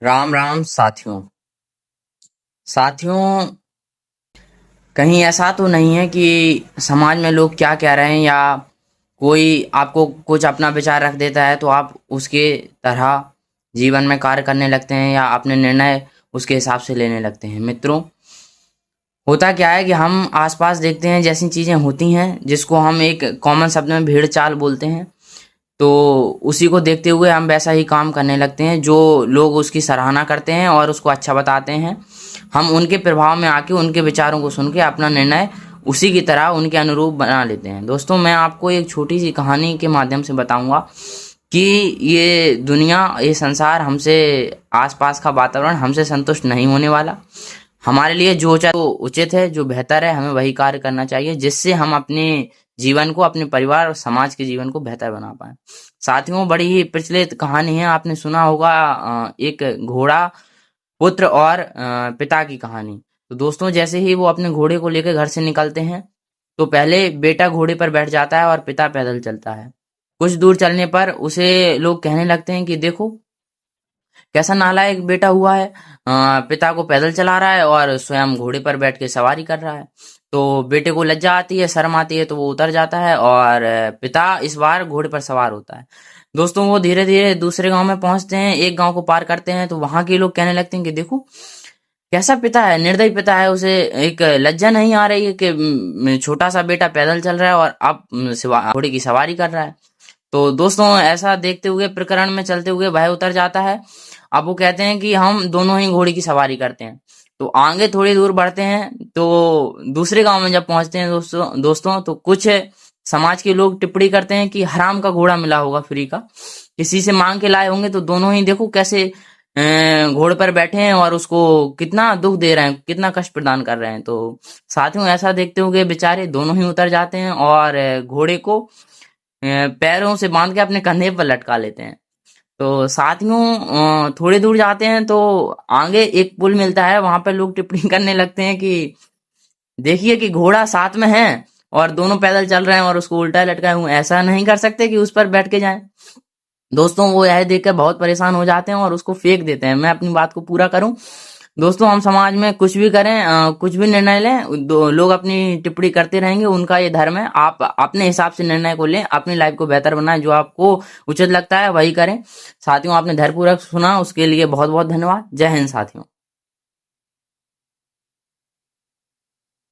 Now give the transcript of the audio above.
राम राम साथियों। साथियों, कहीं ऐसा तो नहीं है कि समाज में लोग क्या कह रहे हैं, या कोई आपको कुछ अपना विचार रख देता है तो आप उसके तरह जीवन में कार्य करने लगते हैं या अपने निर्णय उसके हिसाब से लेने लगते हैं। मित्रों, होता क्या है कि हम आसपास देखते हैं जैसी चीज़ें होती हैं जिसको हम एक कॉमन शब्द में भेड़ चाल बोलते हैं, तो उसी को देखते हुए हम वैसा ही काम करने लगते हैं। जो लोग उसकी सराहना करते हैं और उसको अच्छा बताते हैं, हम उनके प्रभाव में आके उनके विचारों को सुन के अपना निर्णय उसी की तरह उनके अनुरूप बना लेते हैं। दोस्तों, मैं आपको एक छोटी सी कहानी के माध्यम से बताऊंगा कि ये दुनिया, ये संसार हमसे, आसपास का वातावरण हमसे संतुष्ट नहीं होने वाला। हमारे लिए जो चाहे वो उचित है, जो बेहतर है, हमें वही कार्य करना चाहिए जिससे हम अपने जीवन को, अपने परिवार और समाज के जीवन को बेहतर बना पाए। साथियों, बड़ी ही प्रचलित कहानी है, आपने सुना होगा, एक घोड़ा, पुत्र और पिता की कहानी। तो दोस्तों, जैसे ही वो अपने घोड़े को लेकर घर से निकलते हैं, तो पहले बेटा घोड़े पर बैठ जाता है और पिता पैदल चलता है। कुछ दूर चलने पर उसे लोग कहने लगते हैं कि देखो कैसा नालायक बेटा हुआ है, पिता को पैदल चला रहा है और स्वयं घोड़े पर बैठ के सवारी कर रहा है। तो बेटे को लज्जा आती है, शर्म आती है, तो वो उतर जाता है और पिता इस बार घोड़े पर सवार होता है। दोस्तों, वो धीरे धीरे दूसरे गांव में पहुंचते हैं, एक गांव को पार करते हैं, तो वहां के लोग कहने लगते हैं कि देखो कैसा पिता है, निर्दयी पिता है, उसे एक लज्जा नहीं आ रही है कि छोटा सा बेटा पैदल चल रहा है और अब घोड़े की सवारी कर रहा है। तो दोस्तों, ऐसा देखते हुए, प्रकरण में चलते हुए भय उतर जाता है। अब वो कहते हैं कि हम दोनों ही घोड़े की सवारी करते हैं। तो आगे थोड़ी दूर बढ़ते हैं, तो दूसरे गांव में जब पहुंचते हैं दोस्तों तो कुछ समाज के लोग टिप्पणी करते हैं कि हराम का घोड़ा मिला होगा फ्री का, किसी से मांग के लाए होंगे। तो दोनों ही देखो कैसे घोड़े पर बैठे हैं और उसको कितना दुख दे रहे हैं, कितना कष्ट प्रदान कर रहे हैं। तो साथियों, ऐसा देखते हुए बेचारे दोनों ही उतर जाते हैं और घोड़े को पैरों से बांध के अपने कंधे पर लटका लेते हैं। तो साथियों, थोड़ी दूर जाते हैं तो आगे एक पुल मिलता है, वहां पर लोग टिप्पणी करने लगते हैं कि देखिए कि घोड़ा साथ में है और दोनों पैदल चल रहे हैं और उसको उल्टा लटकाए हुए, ऐसा नहीं कर सकते कि उस पर बैठ के जाएं। दोस्तों, वो यह देखकर बहुत परेशान हो जाते हैं और उसको फेंक देते हैं। मैं अपनी बात को पूरा करूं, दोस्तों, हम समाज में कुछ भी करें, कुछ भी निर्णय लें, लोग अपनी टिप्पणी करते रहेंगे, उनका ये धर्म है। आप अपने हिसाब से निर्णय को लें, अपनी लाइफ को बेहतर बनाएं, जो आपको उचित लगता है वही करें। साथियों, आपने धैर्यपूर्वक सुना, उसके लिए बहुत बहुत धन्यवाद। जय हिंद साथियों।